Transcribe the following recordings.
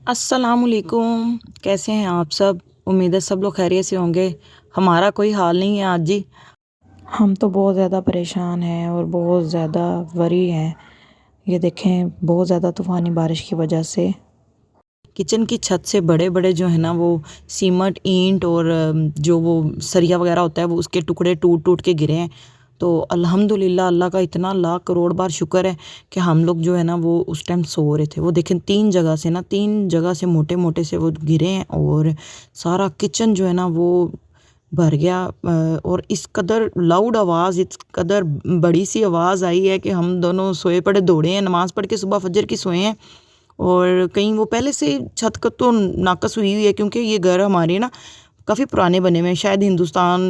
अस्सलामुअलैकुम। कैसे हैं आप सब? उम्मीद है सब लोग खैरियत से होंगे। हमारा कोई हाल नहीं है आज जी। हम तो बहुत ज़्यादा परेशान हैं और बहुत ज़्यादा वरी हैं। ये देखें, बहुत ज़्यादा तूफ़ानी बारिश की वजह से किचन की छत से बड़े बड़े जो है ना वो सीमेंट ईंट और जो वो सरिया वगैरह होता है वो उसके टुकड़े टूट टूट के गिरे हैं। तो अल्हम्दुलिल्लाह अल्लाह का इतना लाख करोड़ बार शुक्र है कि हम लोग जो है ना वो उस टाइम सो रहे थे। वो देखें तीन जगह से मोटे मोटे से वो गिरे हैं और सारा किचन जो है ना वो भर गया। और इस कदर लाउड आवाज़, इस कदर बड़ी सी आवाज़ आई है कि हम दोनों सोए पड़े दौड़े हैं, नमाज़ पढ़ के सुबह फजर की सोए हैं। और कहीं वो पहले से छत का तो नाकस हुई हुई है क्योंकि ये घर हमारे ना काफ़ी पुराने बने हुए हैं। शायद हिंदुस्तान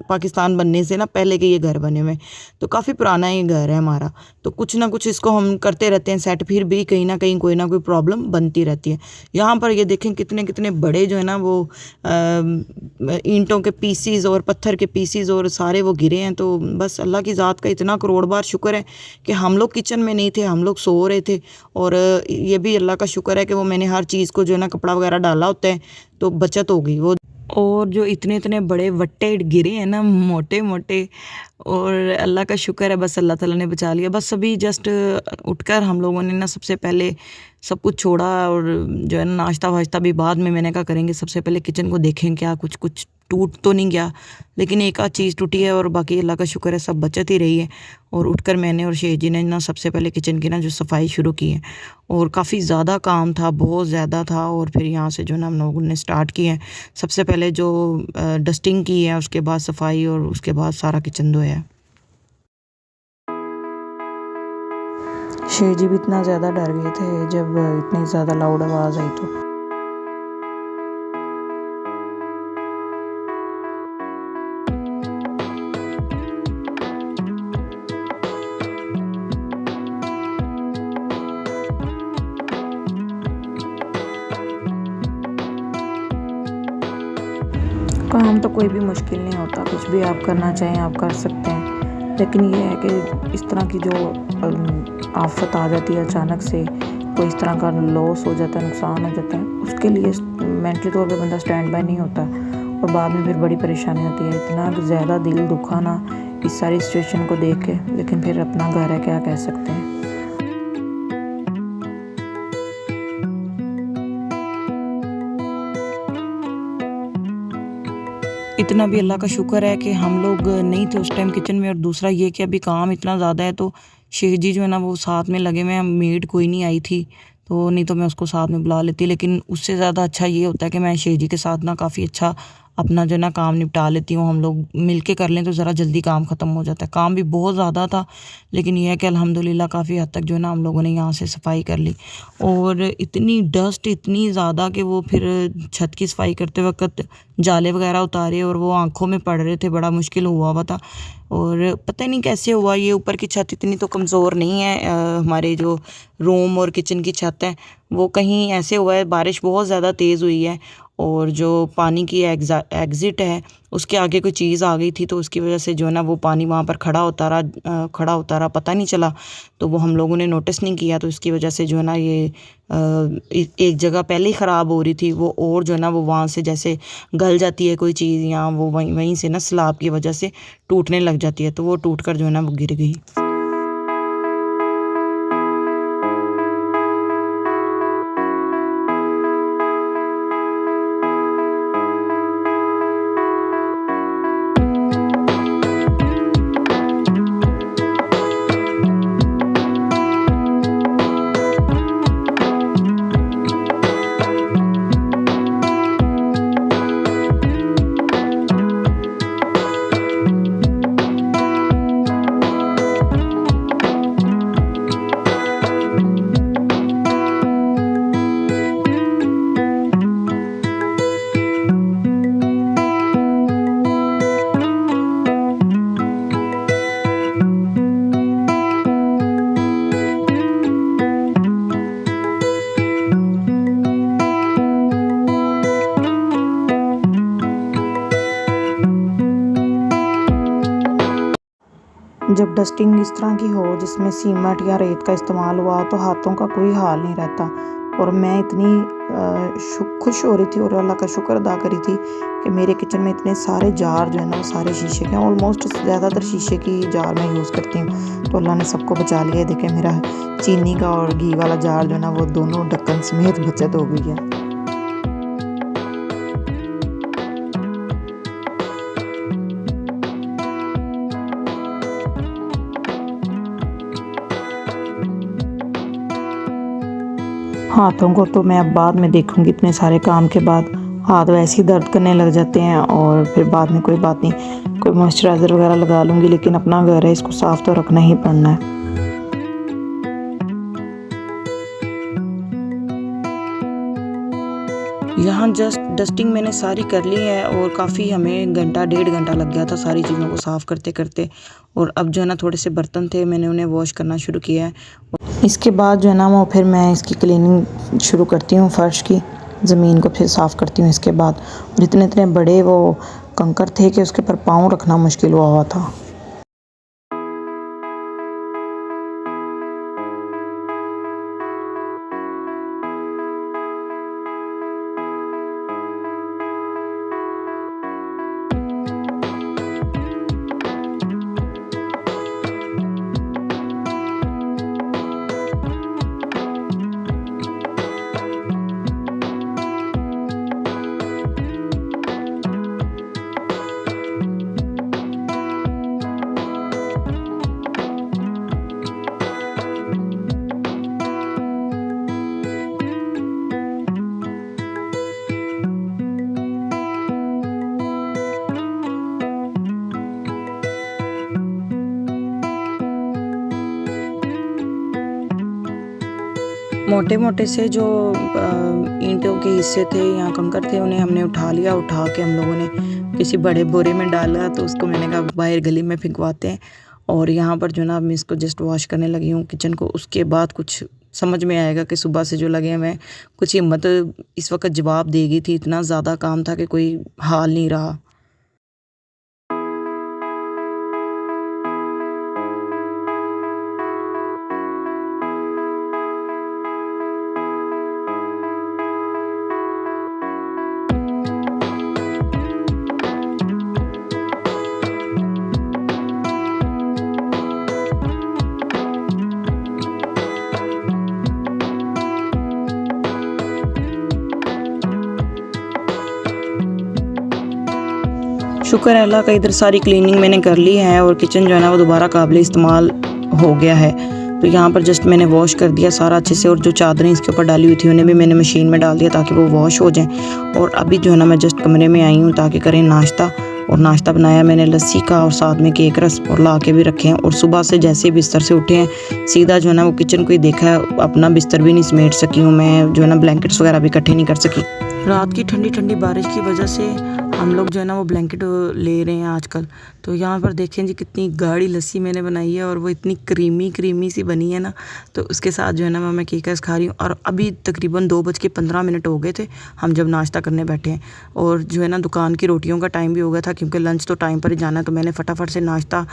पाकिस्तान बनने से ना पहले के ये घर बने हुए हैं। तो काफ़ी पुराना ये घर है हमारा। तो कुछ ना कुछ इसको हम करते रहते हैं सेट, फिर भी कहीं ना कहीं कोई ना कोई प्रॉब्लम बनती रहती है। यहाँ पर ये देखें कितने कितने बड़े जो है ना वो ईंटों के पीसीज और पत्थर के पीसीज और सारे वो गिरे हैं। तो बस अल्लाह की ज़ात का इतना करोड़ बार शुक्र है कि हम लोग किचन में नहीं थे, हम लोग सो रहे थे। और ये भी अल्लाह का शुक्र है कि वो मैंने हर चीज़ को जो है ना कपड़ा वगैरह डाला होता है तो बचत हो गई वो। और जो इतने इतने बड़े वट्टे गिरे हैं ना मोटे मोटे, और अल्लाह का शुक्र है बस अल्लाह ताला ने बचा लिया। बस अभी जस्ट उठकर हम लोगों ने ना सबसे पहले सब कुछ छोड़ा और जो है ना नाश्ता वाश्ता भी बाद में मैंने कहा करेंगे। सबसे पहले किचन को देखें क्या कुछ कुछ टूट तो नहीं गया, लेकिन एक आध चीज़ टूटी है और बाकी अल्लाह का शुक्र है सब बचत ही रही है। और उठकर मैंने और शेख जी ने ना सबसे पहले किचन की ना जो सफाई शुरू की है। और काफ़ी ज़्यादा काम था, बहुत ज़्यादा था। और फिर यहाँ से जो है ना हम लोगों ने स्टार्ट किए हैं। सबसे पहले जो डस्टिंग की है, उसके बाद सफाई और उसके बाद सारा किचन धोया है। शेर जी भी इतना ज़्यादा डर गए थे जब इतनी ज़्यादा लाउड आवाज़ आई तो। काम तो कोई भी मुश्किल नहीं होता, कुछ भी आप करना चाहें आप कर सकते हैं। लेकिन ये है कि इस तरह की जो आफत आ जाती है अचानक से, कोई इस तरह का लॉस हो जाता है, नुकसान हो जाता है, उसके लिए मेंटली तौर पे बंदा स्टैंड बाय नहीं होता और बाद में फिर बड़ी परेशानी होती है। इतना ज़्यादा दिल दुखा ना इस सारी सिचुएशन को देख के, लेकिन फिर अपना घर है, क्या कह सकते हैं। इतना भी अल्लाह का शुक्र है कि हम लोग नहीं थे उस टाइम किचन में। और दूसरा ये कि अभी काम इतना ज़्यादा है तो शेख जी जो है ना वो साथ में लगे हुए हैं। मेड कोई नहीं आई थी तो नहीं तो मैं उसको साथ में बुला लेती, लेकिन उससे ज़्यादा अच्छा ये होता है कि मैं शेख जी के साथ ना काफ़ी अच्छा अपना जो है ना काम निपटा लेती हूँ। हम लोग मिल के कर लें तो ज़रा जल्दी काम ख़त्म हो जाता है। काम भी बहुत ज़्यादा था, लेकिन यह है कि अल्हम्दुलिल्लाह काफ़ी हद तक जो है ना हम लोगों ने यहाँ से सफाई कर ली। और इतनी डस्ट इतनी ज़्यादा कि वो फिर छत की सफाई करते वक्त जाले वगैरह उतारे और वो आंखों में पड़ रहे थे, बड़ा मुश्किल हुआ था। और पता नहीं कैसे हुआ, ये ऊपर की छत इतनी तो कमज़ोर नहीं है। हमारे जो रूम और किचन की छत है वो कहीं ऐसे हुआ है, बारिश बहुत ज़्यादा तेज़ हुई है और जो पानी की एग्ज़िट है उसके आगे कोई चीज़ आ गई थी तो उसकी वजह से जो है ना वो पानी वहाँ पर खड़ा होता रहा, पता नहीं चला। तो वो हम लोगों ने नोटिस नहीं किया, तो इसकी वजह से जो है ना ये एक जगह पहले ही ख़राब हो रही थी वो, और जो है ना वो वहाँ से जैसे गल जाती है कोई चीज़ या वो वहीं वहीं से ना स्लैब की वजह से टूटने लग जाती है, तो वो टूट कर जो है ना वो गिर गई। जब डस्टिंग इस तरह की हो जिसमें सीमेंट या रेत का इस्तेमाल हुआ तो हाथों का कोई हाल नहीं रहता। और मैं इतनी खुश हो रही थी और अल्लाह का शुक्र अदा करी थी कि मेरे किचन में इतने सारे जार जो है ना वो सारे शीशे के हैं। ऑलमोस्ट ज़्यादातर शीशे की जार मैं यूज़ करती हूँ, तो अल्लाह ने सबको बचा लिया। देखें मेरा चीनी का और घी वाला जार जो है ना वो दोनों ढक्कन समेत बचत हो गई है। हाथों को तो मैं अब बाद में देखूंगी, इतने सारे काम के बाद हाथ वैसे ही दर्द करने लग जाते हैं और फिर बाद में कोई बात नहीं, कोई मॉइस्चराइज़र वगैरह लगा लूँगी, लेकिन अपना घर है इसको साफ़ तो रखना ही पड़ना है। यहाँ जस्ट डस्टिंग मैंने सारी कर ली है और काफ़ी हमें घंटा 1.5 घंटा लग गया था सारी चीज़ों को साफ़ करते करते। और अब जो है ना थोड़े से बर्तन थे, मैंने उन्हें वॉश करना शुरू किया है। इसके बाद जो है ना वो फिर मैं इसकी क्लीनिंग शुरू करती हूँ, फ़र्श की ज़मीन को फिर साफ़ करती हूँ इसके बाद। और इतने इतने बड़े वो कंकर थे कि उसके ऊपर पाँव रखना मुश्किल हुआ था। मोटे मोटे से जो ईंटों के हिस्से थे या कंकर थे, उन्हें हमने उठा लिया। उठा के हम लोगों ने किसी बड़े बोरे में डाला, तो उसको मैंने कहा बाहर गली में फेंकवाते हैं। और यहाँ पर जो ना मैं इसको जस्ट वॉश करने लगी हूँ किचन को। उसके बाद कुछ समझ में आएगा कि सुबह से जो लगे हैं, मैं कुछ हिम्मत इस वक्त जवाब देगी थी। इतना ज़्यादा काम था कि कोई हाल नहीं रहा। शुक्र है अल्लाह का, इधर सारी क्लीनिंग मैंने कर ली है और किचन जो है ना वो दोबारा काबिल इस्तेमाल हो गया है। तो यहाँ पर जस्ट मैंने वॉश कर दिया सारा अच्छे से। और जो चादरें इसके ऊपर डाली हुई थी उन्हें भी मैंने मशीन में डाल दिया ताकि वो वॉश हो जाएं। और अभी जो है ना मैं जस्ट कमरे में आई हूँ ताकि करें नाश्ता। और नाश्ता बनाया मैंने लस्सी का और साथ में केक रस और ला के भी रखे हैं। और सुबह से जैसे बिस्तर से उठे हैं सीधा जो है ना वो किचन को ही देखा है। अपना बिस्तर भी नहीं समेट सकी हूँ मैं, जो है ना ब्लैंकेट्स वगैरह भी इकट्ठे नहीं कर सकी। रात की ठंडी ठंडी बारिश की वजह से हम लोग जो है ना वो ब्लैंकेट ले रहे हैं आजकल। तो यहाँ पर देखें जी कितनी गाढ़ी लस्सी मैंने बनाई है और वो इतनी क्रीमी सी बनी है ना। तो उसके साथ जो है ना मैं केक खा रही हूँ। और अभी तकरीबन 2:15 हो गए थे हम जब नाश्ता करने बैठे हैं। और जो है ना दुकान की रोटियों का टाइम भी हो गया था, क्योंकि लंच तो टाइम पर ही जाना है। तो मैंने फटाफट से नाश्ता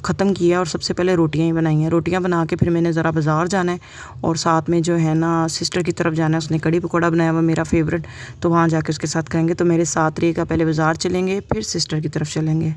ख़त्म किया और सबसे पहले रोटियाँ ही बनाई हैं। रोटियाँ बना के फिर मैंने ज़रा बाज़ार जाना है और साथ में जो है ना सिस्टर की तरफ जाना है। उसने कड़ी पकौड़ा बनाया हुआ मेरा फेवरेट, तो वहाँ जाके उसके साथ खाएंगे। तो मेरे साथ रहिएगा, पहले बाज़ार चलेंगे फिर सिस्टर की तरफ चलेंगे।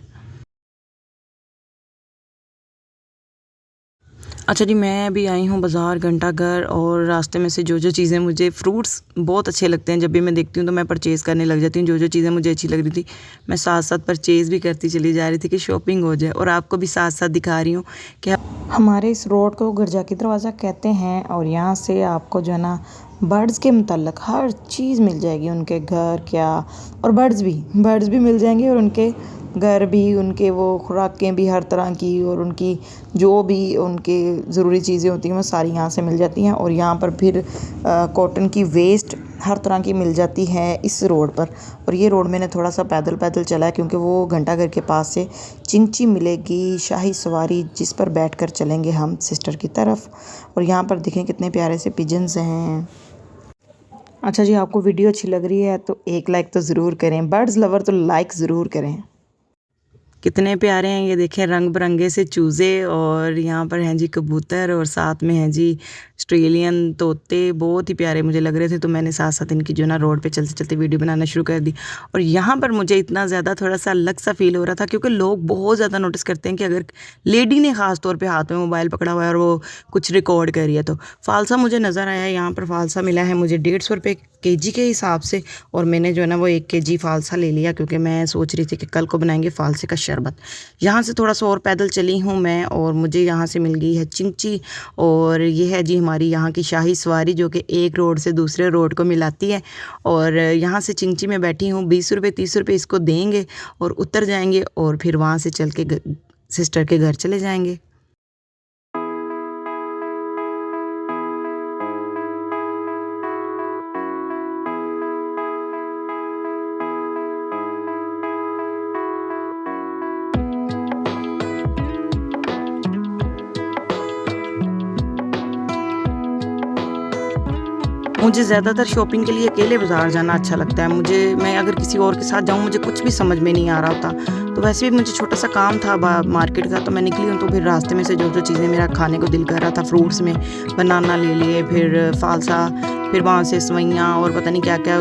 अच्छा जी, मैं अभी आई हूँ बाज़ार घंटाघर। और रास्ते में से जो जो चीज़ें मुझे, फ्रूट्स बहुत अच्छे लगते हैं, जब भी मैं देखती हूँ तो मैं परचेज़ करने लग जाती हूँ। जो जो चीज़ें मुझे अच्छी लग रही थी मैं साथ साथ परचेज़ भी करती चली जा रही थी कि शॉपिंग हो जाए। और आपको भी साथ साथ दिखा रही हूँ कि हमारे इस रोड को गुरजाकी दरवाज़ा कहते हैं। और यहाँ से आपको जो है ना बर्ड्स के मुतल्लक हर चीज़ मिल जाएगी, उनके घर क्या, और बर्ड्स भी मिल जाएंगे। और उनके घर भी, उनके वो खुराकें भी हर तरह की, और उनकी जो भी उनके ज़रूरी चीज़ें होती हैं वो सारी यहाँ से मिल जाती हैं। और यहाँ पर फिर कॉटन की वेस्ट हर तरह की मिल जाती है इस रोड पर। और ये रोड मैंने थोड़ा सा पैदल चला है, क्योंकि वो घंटाघर के पास से चिंची मिलेगी शाही सवारी, जिस पर बैठकर चलेंगे हम सिस्टर की तरफ। और यहाँ पर देखें कितने प्यारे से पिजन्स हैं। अच्छा जी, आपको वीडियो अच्छी लग रही है तो एक लाइक तो ज़रूर करें, बर्ड्स लवर तो लाइक ज़रूर करें। कितने प्यारे हैं ये देखें, रंग बिरंगे से चूज़े। और यहाँ पर हैं जी कबूतर और साथ में हैं जी ऑस्ट्रेलियन तोते, बहुत ही प्यारे मुझे लग रहे थे। तो मैंने साथ साथ इनकी जो है ना रोड पे चलते चलते वीडियो बनाना शुरू कर दी। और यहाँ पर मुझे इतना ज़्यादा थोड़ा सा अलग सा फील हो रहा था, क्योंकि लोग बहुत ज़्यादा नोटिस करते हैं कि अगर लेडी ने ख़ास तौर पे हाथ में मोबाइल पकड़ा हुआ है और वो कुछ रिकॉर्ड कर रही है। तो फ़ालसा मुझे नज़र आया, यहाँ पर फ़ालसा मिला है मुझे 150 रुपये केजी के हिसाब से। और मैंने जो है ना वो 1 केजी फ़ालसा ले लिया, क्योंकि मैं सोच रही थी कि कल को बनाएंगे फ़ालसे का शरबत। यहाँ से थोड़ा सा और पैदल चली हूँ मैं, और मुझे यहाँ से मिल गई है चिंची। और ये है जी हमारी यहाँ की शाही सवारी, जो कि एक रोड से दूसरे रोड को मिलाती है। और यहाँ से चिंची में बैठी हूँ, 20 रुपये 30 रुपये इसको देंगे और उतर जाएंगे, और फिर वहाँ से चल के सिस्टर के घर चले जाएंगे। मुझे ज़्यादातर शॉपिंग के लिए अकेले बाज़ार जाना अच्छा लगता है। मैं अगर किसी और के साथ जाऊँ, मुझे कुछ भी समझ में नहीं आ रहा होता। तो वैसे भी मुझे छोटा सा काम था मार्केट का, तो मैं निकली हूँ। तो फिर रास्ते में से जो जो चीज़ें मेरा खाने को दिल कर रहा था, फ्रूट्स में बनाना ले लिए, फिर फ़ालसा, फिर वहाँ से सवैयाँ और पता नहीं क्या क्या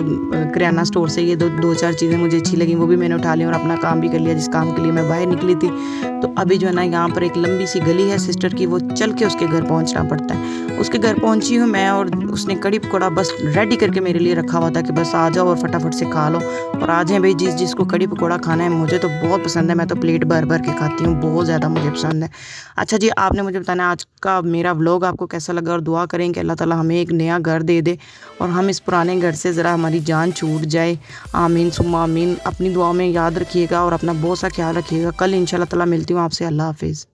किराना स्टोर से ये दो चार चीज़ें मुझे अच्छी लगी, वो भी मैंने उठा ली और अपना काम भी कर लिया जिस काम के लिए मैं बाहर निकली थी। तो अभी जो है ना यहाँ पर एक लंबी सी गली है सिस्टर की, वो चल के उसके घर पहुँचना पड़ता है। उसके घर पहुँची हूँ मैं, और उसने कड़ी पकौड़ा बस रेडी करके मेरे लिए रखा हुआ था कि बस आ जाओ और फटाफट से खा लो। और आ जाएं भाई जिसको कड़ी पकौड़ा खाना है। मुझे तो बहुत पसंद है, मैं तो प्लेट भर भर के खाती हूँ, बहुत ज़्यादा मुझे पसंद है। अच्छा जी, आपने मुझे बताना आज का मेरा व्लॉग आपको कैसा लगा, और दुआ करें कि अल्लाह ताला हमें एक नया घर दे दे और हम इस पुराने घर से ज़रा हमारी जान छूट जाए। आमीन सुम्मा आमीन। अपनी दुआ में याद रखिएगा और अपना बहुत सा ख्याल रखिएगा। कल इंशाल्लाह ताला मिलती हूँ आपसे। अल्लाह हाफिज़।